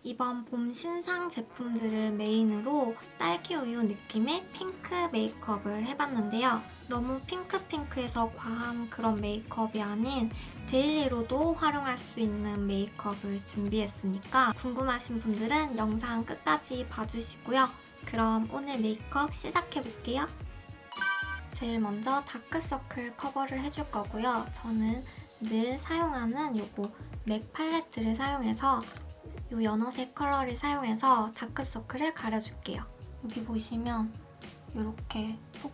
이번 봄 신상 제품들을 메인으로 딸기 우유 느낌의 핑크 메이크업을 해봤는데요. 너무 핑크핑크해서 과한 그런 메이크업이 아닌 데일리로도 활용할 수 있는 메이크업을 준비했으니까 궁금하신 분들은 영상 끝까지 봐주시고요. 그럼 오늘 메이크업 시작해볼게요. 제일 먼저 다크서클 커버를 해줄 거고요. 저는 늘 사용하는 요거 맥 팔레트를 사용해서 요 연어색 컬러를 사용해서 다크서클을 가려줄게요. 여기 보시면 이렇게 푹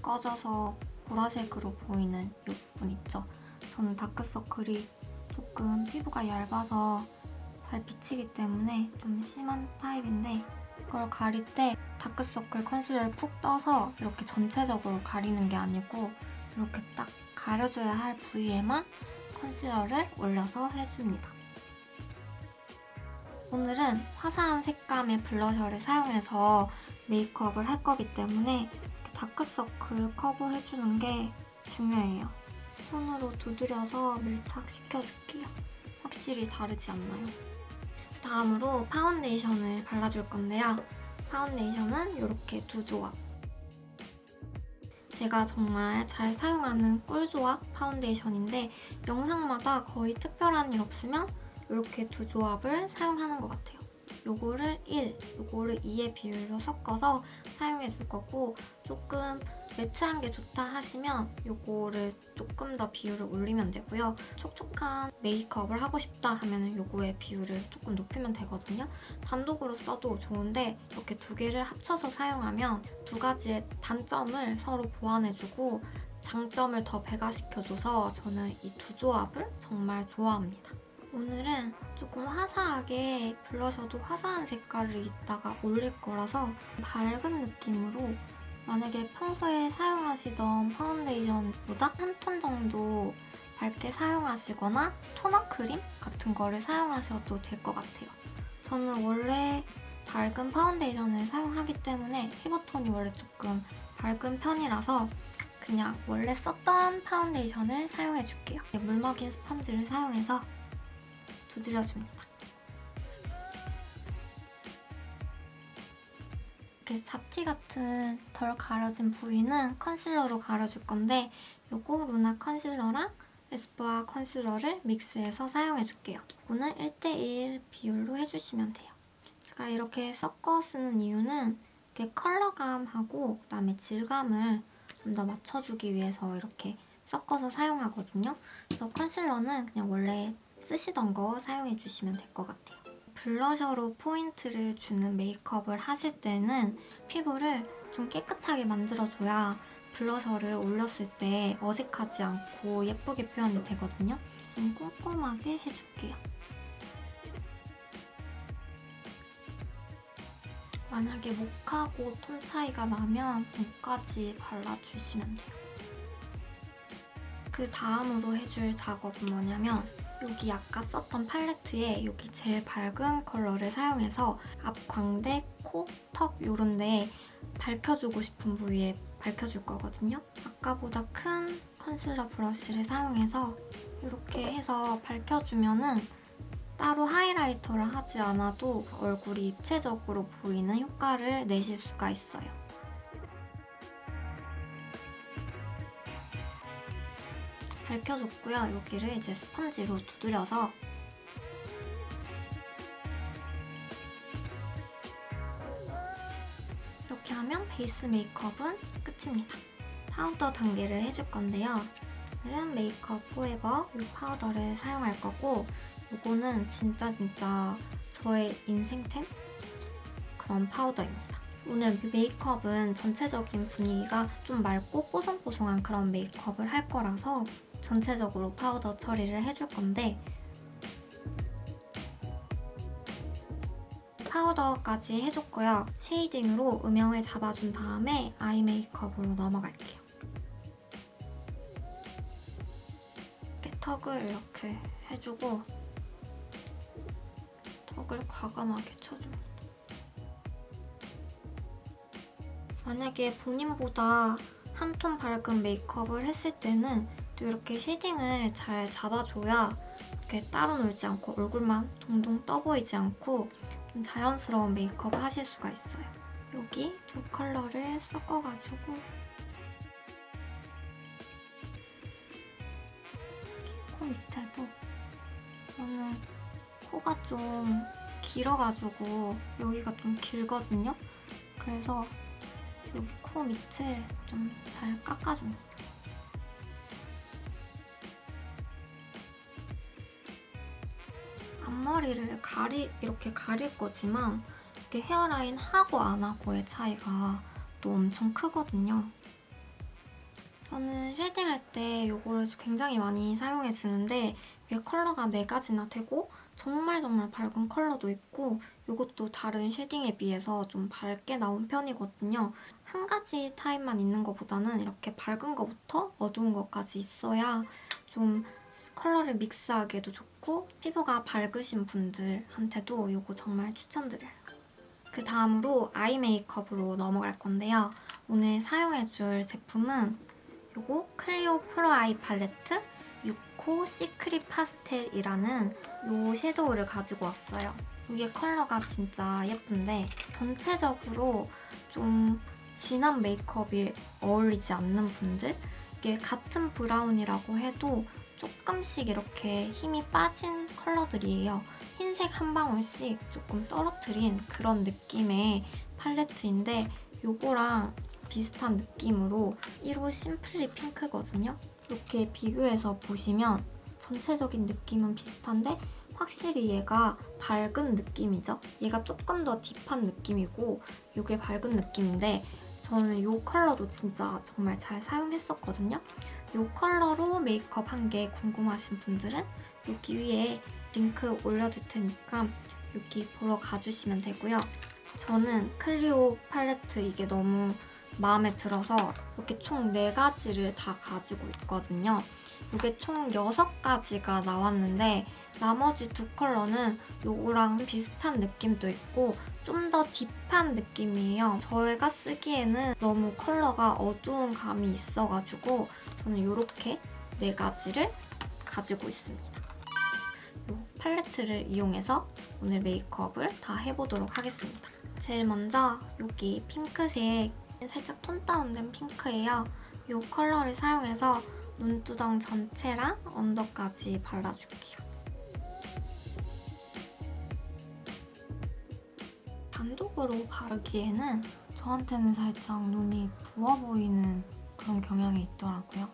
꺼져서 보라색으로 보이는 이 부분 있죠? 저는 다크서클이 조금 피부가 얇아서 잘 비치기 때문에 좀 심한 타입인데 이걸 가릴 때 다크서클 컨실러를 푹 떠서 이렇게 전체적으로 가리는 게 아니고 이렇게 딱 가려줘야 할 부위에만 컨실러를 올려서 해줍니다. 오늘은 화사한 색감의 블러셔를 사용해서 메이크업을 할 거기 때문에 다크서클 커버해주는 게 중요해요. 손으로 두드려서 밀착시켜줄게요. 확실히 다르지 않나요? 다음으로 파운데이션을 발라줄 건데요. 파운데이션은 이렇게 두 조합. 제가 정말 잘 사용하는 꿀조합 파운데이션인데 영상마다 거의 특별한 일 없으면 이렇게 두 조합을 사용하는 것 같아요. 요거를 1, 요거를 2의 비율로 섞어서 사용해 줄 거고 조금 매트한 게 좋다 하시면 요거를 조금 더 비율을 올리면 되고요. 촉촉한 메이크업을 하고 싶다 하면 요거의 비율을 조금 높이면 되거든요. 단독으로 써도 좋은데 이렇게 두 개를 합쳐서 사용하면 두 가지의 단점을 서로 보완해주고 장점을 더 배가시켜줘서 저는 이 두 조합을 정말 좋아합니다. 오늘은 조금 화사하게 블러셔도 화사한 색깔을 이따가 올릴 거라서 밝은 느낌으로 만약에 평소에 사용하시던 파운데이션보다 한 톤 정도 밝게 사용하시거나 토너 크림 같은 거를 사용하셔도 될 것 같아요. 저는 원래 밝은 파운데이션을 사용하기 때문에 피부톤이 원래 조금 밝은 편이라서 그냥 원래 썼던 파운데이션을 사용해줄게요. 물먹인 스펀지를 사용해서 두드려줍니다. 이렇게 잡티 같은 덜 가려진 부위는 컨실러로 가려줄 건데 요거 루나 컨실러랑 에스쁘아 컨실러를 믹스해서 사용해줄게요. 이거는 1:1 비율로 해주시면 돼요. 제가 이렇게 섞어 쓰는 이유는 이렇게 컬러감하고 그다음에 질감을 좀 더 맞춰주기 위해서 이렇게 섞어서 사용하거든요. 그래서 컨실러는 그냥 원래 쓰시던 거 사용해주시면 될 것 같아요. 블러셔로 포인트를 주는 메이크업을 하실 때는 피부를 좀 깨끗하게 만들어줘야 블러셔를 올렸을 때 어색하지 않고 예쁘게 표현이 되거든요. 좀 꼼꼼하게 해줄게요. 만약에 목하고 톤 차이가 나면 목까지 발라주시면 돼요. 그 다음으로 해줄 작업은 뭐냐면 여기 아까 썼던 팔레트에 여기 제일 밝은 컬러를 사용해서 앞 광대, 코, 턱 이런 데 밝혀주고 싶은 부위에 밝혀줄 거거든요. 아까보다 큰 컨실러 브러쉬를 사용해서 이렇게 해서 밝혀주면은 따로 하이라이터를 하지 않아도 얼굴이 입체적으로 보이는 효과를 내실 수가 있어요. 밝혀줬고요. 여기를 이제 스펀지로 두드려서 이렇게 하면 베이스 메이크업은 끝입니다. 파우더 단계를 해줄 건데요. 오늘은 메이크업 포에버 이 파우더를 사용할 거고 이거는 진짜 저의 인생템? 그런 파우더입니다. 오늘 메이크업은 전체적인 분위기가 좀 맑고 뽀송뽀송한 그런 메이크업을 할 거라서 전체적으로 파우더 처리를 해줄 건데 파우더까지 해줬고요. 쉐이딩으로 음영을 잡아준 다음에 아이 메이크업으로 넘어갈게요. 이렇게 턱을 이렇게 해주고 턱을 과감하게 쳐줍니다. 만약에 본인보다 한 톤 밝은 메이크업을 했을 때는 또 이렇게 쉐딩을 잘 잡아줘야 이렇게 따로 놀지 않고 얼굴만 동동 떠 보이지 않고 좀 자연스러운 메이크업 하실 수가 있어요. 여기 두 컬러를 섞어가지고 코 밑에도 저는 코가 좀 길어가지고 여기가 좀 길거든요. 그래서 여기 코 밑을 좀 잘 깎아줍니다. 앞머리를 이렇게 가릴 거지만 이렇게 헤어라인 하고 안 하고의 차이가 또 엄청 크거든요. 저는 쉐딩할 때 이거를 굉장히 많이 사용해주는데 이게 컬러가 4가지나 되고 정말 밝은 컬러도 있고 이것도 다른 쉐딩에 비해서 좀 밝게 나온 편이거든요. 한 가지 타입만 있는 것보다는 이렇게 밝은 것부터 어두운 것까지 있어야 좀 컬러를 믹스하기에도 좋고 피부가 밝으신 분들한테도 이거 정말 추천드려요. 그 다음으로 아이 메이크업으로 넘어갈 건데요. 오늘 사용해줄 제품은 이거 클리오 프로 아이 팔레트 6호 시크릿 파스텔이라는 이 섀도우를 가지고 왔어요. 이게 컬러가 진짜 예쁜데 전체적으로 좀 진한 메이크업이 어울리지 않는 분들? 이게 같은 브라운이라고 해도 조금씩 이렇게 힘이 빠진 컬러들이에요. 흰색 한 방울씩 조금 떨어뜨린 그런 느낌의 팔레트인데 이거랑 비슷한 느낌으로 1호 심플리 핑크거든요. 이렇게 비교해서 보시면 전체적인 느낌은 비슷한데 확실히 얘가 밝은 느낌이죠. 얘가 조금 더 딥한 느낌이고 이게 밝은 느낌인데 저는 이 컬러도 진짜 정말 잘 사용했었거든요. 이 컬러로 메이크업 한 게 궁금하신 분들은 여기 위에 링크 올려둘 테니까 여기 보러 가주시면 되고요. 저는 클리오 팔레트 이게 너무 마음에 들어서 이렇게 총 4가지를 다 가지고 있거든요. 이게 총 6가지가 나왔는데 나머지 2 컬러는 이거랑 비슷한 느낌도 있고 좀 더 딥한 느낌이에요. 저희가 쓰기에는 너무 컬러가 어두운 감이 있어가지고 저는 이렇게 4가지를 가지고 있습니다. 이 팔레트를 이용해서 오늘 메이크업을 다 해보도록 하겠습니다. 제일 먼저 여기 핑크색 살짝 톤 다운된 핑크예요. 이 컬러를 사용해서 눈두덩 전체랑 언더까지 발라줄게요. 단독으로 바르기에는 저한테는 살짝 눈이 부어 보이는 그런 경향이 있더라고요.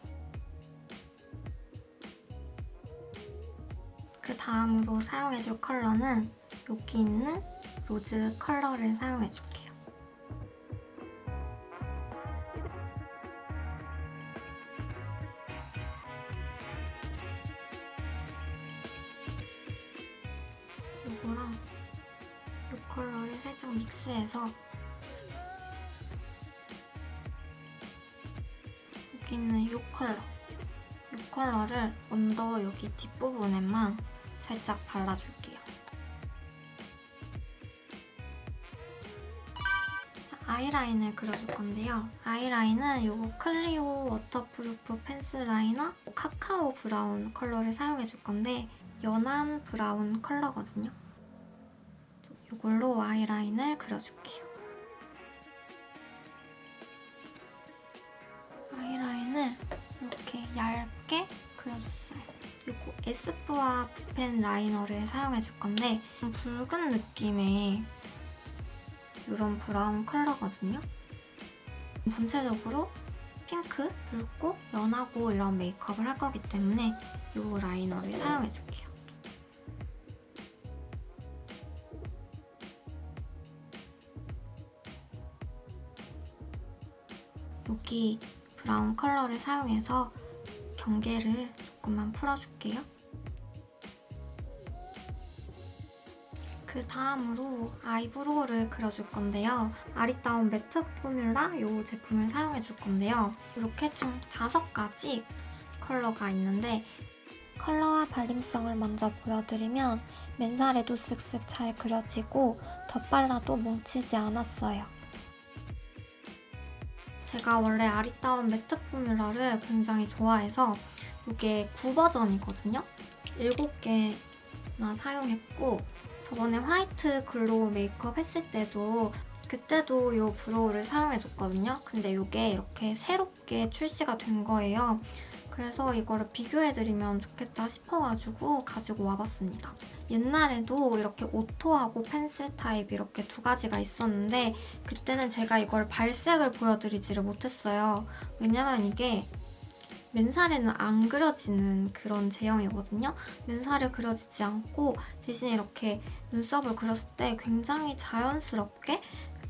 그 다음으로 사용해줄 컬러는 여기 있는 로즈 컬러를 사용해줄게요. 이거랑 이 컬러를 살짝 믹스해서 여기 있는 이 컬러를 언더 여기 뒷부분에만 살짝 발라줄게요. 아이라인을 그려줄 건데요. 아이라인은 이 클리오 워터프루프 펜슬 라이너 카카오 브라운 컬러를 사용해줄 건데 연한 브라운 컬러거든요. 이걸로 아이라인을 그려줄게요. 아이라인을 이렇게 얇게 그려줬어요. 이거 에스쁘아 붓펜 라이너를 사용해줄 건데 좀 붉은 느낌의 이런 브라운 컬러거든요. 전체적으로 핑크, 붉고 연하고 이런 메이크업을 할 거기 때문에 이 라이너를 사용해줄게요. 여기 브라운 컬러를 사용해서 경계를 조금만 풀어줄게요. 그 다음으로 아이브로우를 그려줄 건데요. 아리따운 매트 포뮬라 이 제품을 사용해줄 건데요. 이렇게 총 5가지 컬러가 있는데 컬러와 발림성을 먼저 보여드리면 맨살에도 쓱쓱 잘 그려지고 덧발라도 뭉치지 않았어요. 제가 원래 아리따운 매트 포뮬라를 굉장히 좋아해서 이게 9버전이거든요. 7개나 사용했고 저번에 화이트 글로우 메이크업 했을 때도 그때도 이 브로우를 사용해줬거든요. 근데 이게 이렇게 새롭게 출시가 된 거예요. 그래서 이거를 비교해드리면 좋겠다 싶어가지고 가지고 와봤습니다. 옛날에도 이렇게 오토하고 펜슬 타입 이렇게 두 가지가 있었는데 그때는 제가 이걸 발색을 보여드리지를 못했어요. 왜냐면 이게 맨살에는 안 그려지는 그런 제형이거든요. 맨살에 그려지지 않고 대신 이렇게 눈썹을 그렸을 때 굉장히 자연스럽게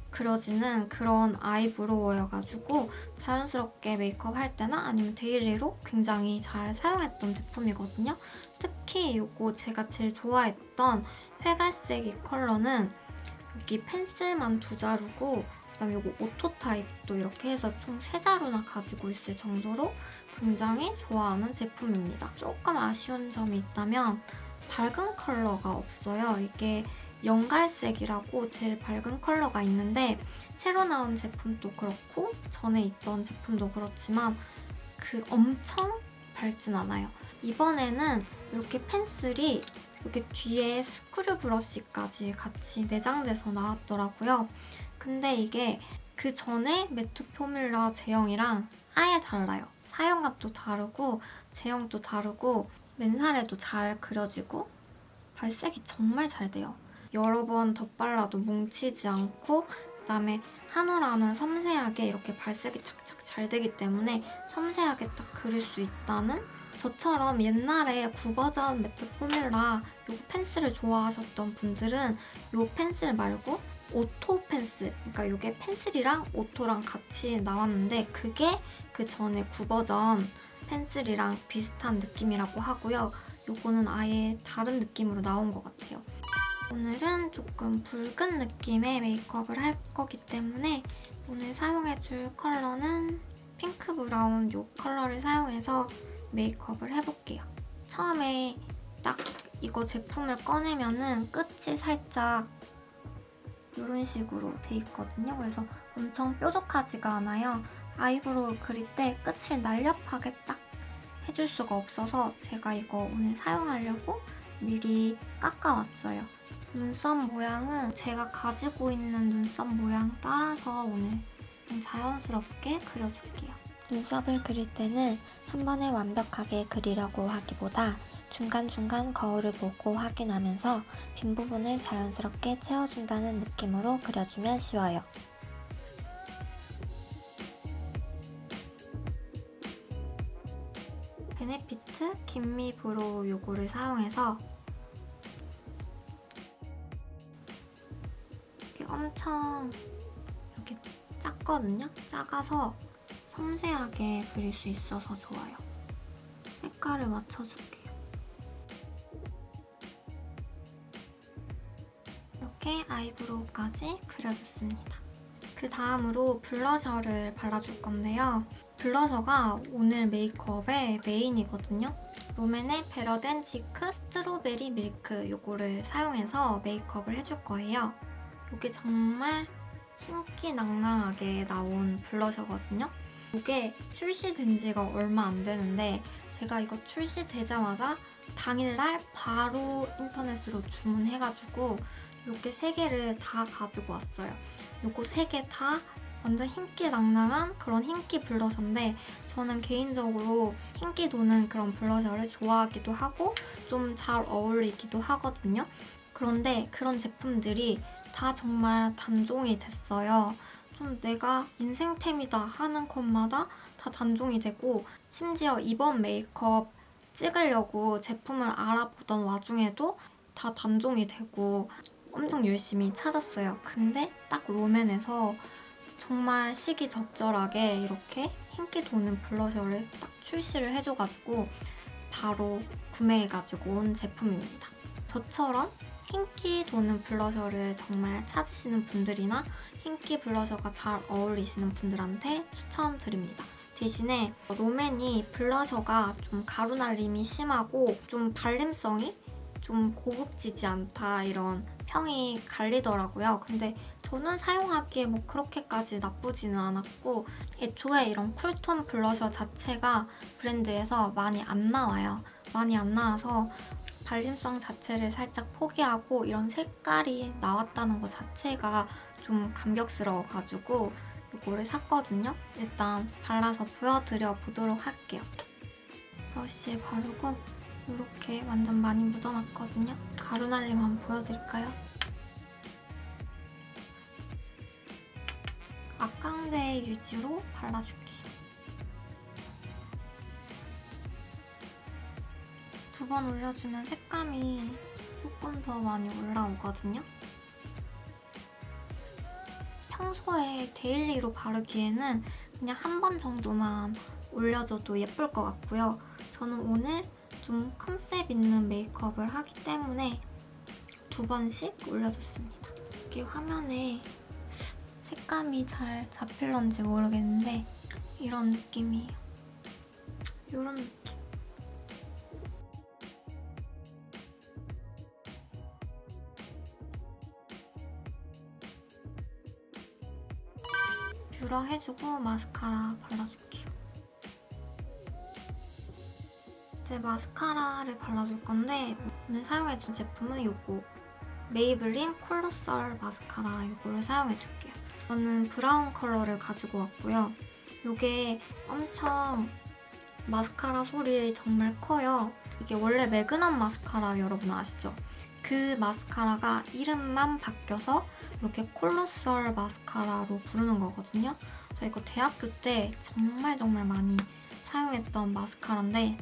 그려지는 그런 아이브로우여가지고 자연스럽게 메이크업 할 때나 아니면 데일리로 굉장히 잘 사용했던 제품이거든요. 특히 이거 제가 제일 좋아했던 회갈색 이 컬러는 여기 펜슬만 2자루고 그다음에 이거 오토 타입도 이렇게 해서 총 3자루나 가지고 있을 정도로 굉장히 좋아하는 제품입니다. 조금 아쉬운 점이 있다면 밝은 컬러가 없어요. 이게 연갈색이라고 제일 밝은 컬러가 있는데 새로 나온 제품도 그렇고 전에 있던 제품도 그렇지만 엄청 밝진 않아요. 이번에는 이렇게 펜슬이 이렇게 뒤에 스크류 브러쉬까지 같이 내장돼서 나왔더라고요. 근데 이게 그 전에 매트 포뮬러 제형이랑 아예 달라요. 사용감도 다르고 제형도 다르고 맨살에도 잘 그려지고 발색이 정말 잘 돼요. 여러 번 덧발라도 뭉치지 않고 그다음에 한 올 한 올 섬세하게 이렇게 발색이 착착 잘 되기 때문에 섬세하게 딱 그릴 수 있다는 저처럼 옛날에 9버전 매트 포뮬러 이 펜슬을 좋아하셨던 분들은 이 펜슬 말고 오토 펜슬, 그러니까 이게 펜슬이랑 오토랑 같이 나왔는데 그게 그 전에 9버전 펜슬이랑 비슷한 느낌이라고 하고요. 이거는 아예 다른 느낌으로 나온 것 같아요. 오늘은 조금 붉은 느낌의 메이크업을 할 거기 때문에 오늘 사용해줄 컬러는 핑크 브라운 이 컬러를 사용해서 메이크업을 해볼게요. 처음에 딱 이거 제품을 꺼내면은 끝이 살짝 이런 식으로 돼 있거든요. 그래서 엄청 뾰족하지가 않아요. 아이브로우 그릴 때 끝을 날렵하게 딱 해줄 수가 없어서 제가 이거 오늘 사용하려고 미리 깎아왔어요. 눈썹 모양은 제가 가지고 있는 눈썹 모양 따라서 오늘 좀 자연스럽게 그려줄게요. 눈썹을 그릴 때는 한 번에 완벽하게 그리려고 하기보다 중간중간 거울을 보고 확인하면서 빈 부분을 자연스럽게 채워준다는 느낌으로 그려주면 쉬워요. 베네피트 김미 브로우 요거를 사용해서 이렇게 엄청 이렇게 작거든요? 작아서 섬세하게 그릴 수 있어서 좋아요. 색깔을 맞춰줄게요. 이렇게 아이브로우까지 그려줬습니다. 그 다음으로 블러셔를 발라줄 건데요. 블러셔가 오늘 메이크업의 메인이거든요. 롬앤의 베러덴 치크 스트로베리 밀크 요거를 사용해서 메이크업을 해줄 거예요. 이게 정말 흰기낭낭하게 나온 블러셔거든요. 이게 출시된 지가 얼마 안 되는데 제가 이거 출시되자마자 당일날 바로 인터넷으로 주문해가지고 이렇게 3개를 다 가지고 왔어요. 이거 3개 다 완전 흰기낭낭한 그런 흰기 블러셔인데 저는 개인적으로 흰기 도는 그런 블러셔를 좋아하기도 하고 좀 잘 어울리기도 하거든요. 그런데 그런 제품들이 다 정말 단종이 됐어요. 좀 내가 인생템이다 하는 컷마다 다 단종이 되고 심지어 이번 메이크업 찍으려고 제품을 알아보던 와중에도 다 단종이 되고 엄청 열심히 찾았어요. 근데 딱 롬앤에서 정말 시기적절하게 이렇게 흰기 도는 블러셔를 딱 출시를 해줘가지고 바로 구매해가지고 온 제품입니다. 저처럼 흰기 도는 블러셔를 정말 찾으시는 분들이나 흰기 블러셔가 잘 어울리시는 분들한테 추천드립니다. 대신에 롬앤이 블러셔가 좀 가루날림이 심하고 좀 발림성이 좀 고급지지 않다 이런 평이 갈리더라고요. 근데 저는 사용하기에 뭐 그렇게까지 나쁘지는 않았고 애초에 이런 쿨톤 블러셔 자체가 브랜드에서 많이 안 나와요. 많이 안 나와서 발림성 자체를 살짝 포기하고 이런 색깔이 나왔다는 것 자체가 좀 감격스러워가지고 이거를 샀거든요. 일단 발라서 보여드려 보도록 할게요. 브러쉬에 바르고 이렇게 완전 많이 묻어놨거든요. 가루날림 한번 보여드릴까요? 악강대 유지로 발라줄게요. 두 번 올려주면 색감이 조금 더 많이 올라오거든요. 평소에 데일리로 바르기에는 그냥 한 번 정도만 올려줘도 예쁠 것 같고요. 저는 오늘 좀 컨셉 있는 메이크업을 하기 때문에 두 번씩 올려줬습니다. 이게 화면에 색감이 잘 잡힐런지 모르겠는데 이런 느낌이에요. 이런 느낌. 뷰러 해주고 마스카라 발라줄게요. 이제 마스카라를 발라줄 건데 오늘 사용해줄 제품은 이거 메이블린 콜로설 마스카라 이거를 사용해줄게요. 저는 브라운 컬러를 가지고 왔고요. 이게 엄청 마스카라 솔이 정말 커요. 이게 원래 매그넘 마스카라 여러분 아시죠? 그 마스카라가 이름만 바뀌어서 이렇게 콜로설 마스카라로 부르는 거거든요. 저 이거 대학교 때 정말 많이 사용했던 마스카라인데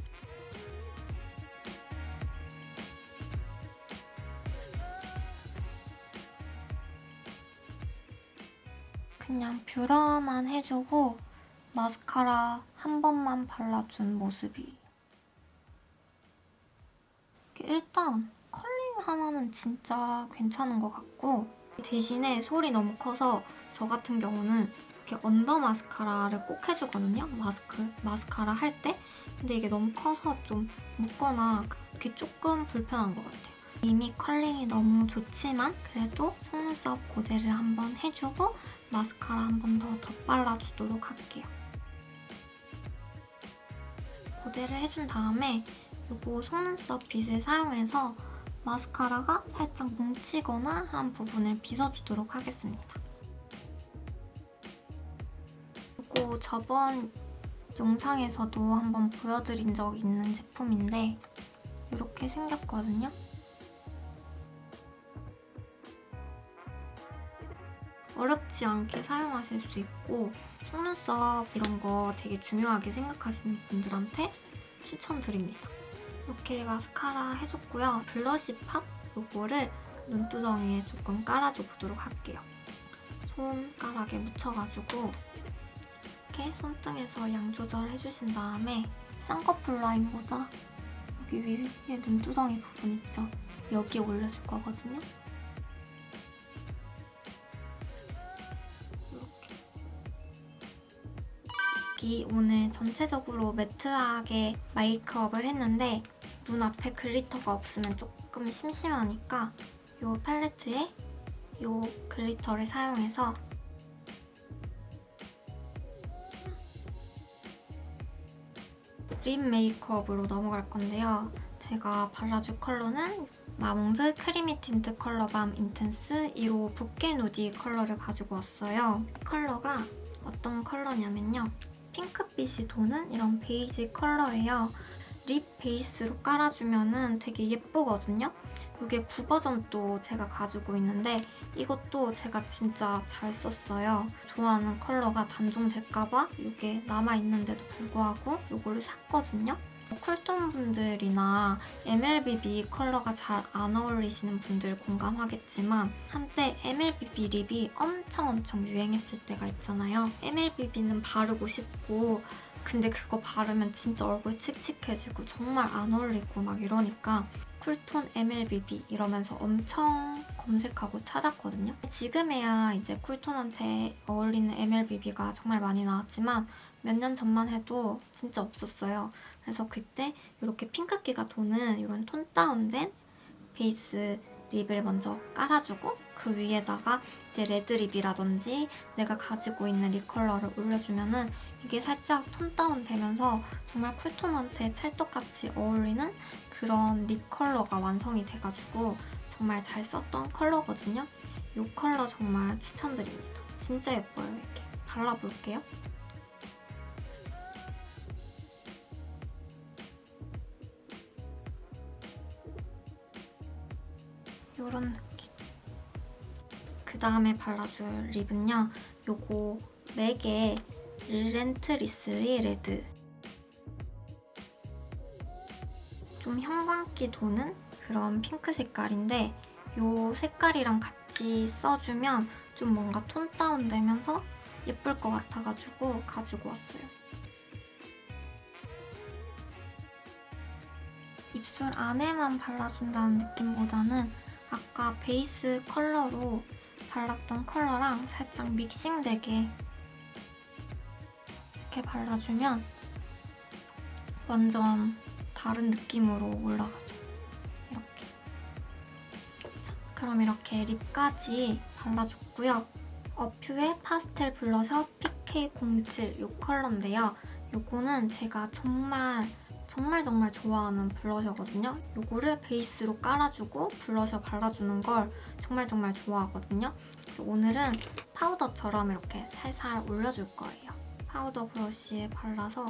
그냥 뷰러만 해주고 마스카라 한 번만 발라준 모습이에요. 일단 컬링 하나는 진짜 괜찮은 것 같고 대신에 솔이 너무 커서 저 같은 경우는 이렇게 언더 마스카라를 꼭 해주거든요. 마스카라 할 때. 근데 이게 너무 커서 좀 묻거나 이렇게 조금 불편한 것 같아요. 이미 컬링이 너무 좋지만 그래도 속눈썹 고데를 한번 해주고 마스카라 한 번 더 덧발라주도록 할게요. 고데를 해준 다음에 이거 속눈썹 빗을 사용해서 마스카라가 살짝 뭉치거나 한 부분을 빗어주도록 하겠습니다. 이거 저번 영상에서도 한번 보여드린 적 있는 제품인데 이렇게 생겼거든요. 어렵지 않게 사용하실 수 있고 속눈썹 이런 거 되게 중요하게 생각하시는 분들한테 추천드립니다. 이렇게 마스카라 해줬고요. 블러쉬 팝 요거를 눈두덩이에 조금 깔아줘 보도록 할게요. 손가락에 묻혀가지고 이렇게 손등에서 양 조절해주신 다음에 쌍꺼풀 라인보다 여기 위에 눈두덩이 부분 있죠? 여기에 올려줄 거거든요. 오늘 전체적으로 매트하게 메이크업을 했는데 눈앞에 글리터가 없으면 조금 심심하니까 이 팔레트에 이 글리터를 사용해서 립 메이크업으로 넘어갈 건데요. 제가 발라줄 컬러는 마몽드 크리미 틴트 컬러밤 인텐스 1호 붓게 누디 컬러를 가지고 왔어요. 컬러가 어떤 컬러냐면요. 핑크빛이 도는 이런 베이지 컬러예요. 립 베이스로 깔아주면 되게 예쁘거든요. 이게 9버전도 제가 가지고 있는데 이것도 제가 진짜 잘 썼어요. 좋아하는 컬러가 단종될까봐 이게 남아있는데도 불구하고 이거를 샀거든요. 쿨톤 분들이나 MLBB 컬러가 잘 안 어울리시는 분들 공감하겠지만 한때 MLBB 립이 엄청 유행했을 때가 있잖아요. MLBB는 바르고 싶고 근데 그거 바르면 진짜 얼굴 칙칙해지고 정말 안 어울리고 막 이러니까 쿨톤 MLBB 이러면서 엄청 검색하고 찾았거든요. 지금에야 이제 쿨톤한테 어울리는 MLBB가 정말 많이 나왔지만 몇 년 전만 해도 진짜 없었어요. 그래서 그때 이렇게 핑크기가 도는 이런 톤 다운된 베이스 립을 먼저 깔아주고 그 위에다가 이제 레드립이라든지 내가 가지고 있는 립 컬러를 올려주면은 이게 살짝 톤 다운 되면서 정말 쿨톤한테 찰떡같이 어울리는 그런 립 컬러가 완성이 돼가지고 정말 잘 썼던 컬러거든요. 이 컬러 정말 추천드립니다. 진짜 예뻐요. 이렇게 발라볼게요. 이런 느낌. 그 다음에 발라줄 립은요. 요거 맥의 릴렌트리스의 레드. 좀 형광기 도는 그런 핑크 색깔인데 요 색깔이랑 같이 써주면 좀 뭔가 톤 다운되면서 예쁠 것 같아가지고 가지고 왔어요. 입술 안에만 발라준다는 느낌보다는 아까 베이스 컬러로 발랐던 컬러랑 살짝 믹싱되게 이렇게 발라주면 완전 다른 느낌으로 올라가죠. 이렇게. 자, 그럼 이렇게 립까지 발라줬고요. 어퓨의 파스텔 블러셔 PK07 이 컬러인데요. 이거는 제가 정말 좋아하는 블러셔거든요. 이거를 베이스로 깔아주고 블러셔 발라주는 걸 정말 좋아하거든요. 오늘은 파우더처럼 이렇게 살살 올려줄 거예요. 파우더 브러쉬에 발라서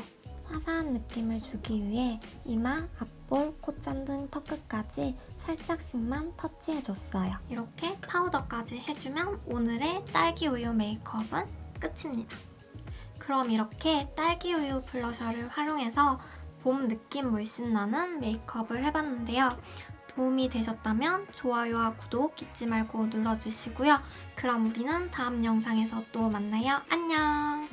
화사한 느낌을 주기 위해 이마, 앞볼, 콧잔등, 턱끝까지 살짝씩만 터치해줬어요. 이렇게 파우더까지 해주면 오늘의 딸기우유 메이크업은 끝입니다. 그럼 이렇게 딸기우유 블러셔를 활용해서 봄 느낌 물씬 나는 메이크업을 해봤는데요. 도움이 되셨다면 좋아요와 구독 잊지 말고 눌러주시고요. 그럼 우리는 다음 영상에서 또 만나요. 안녕!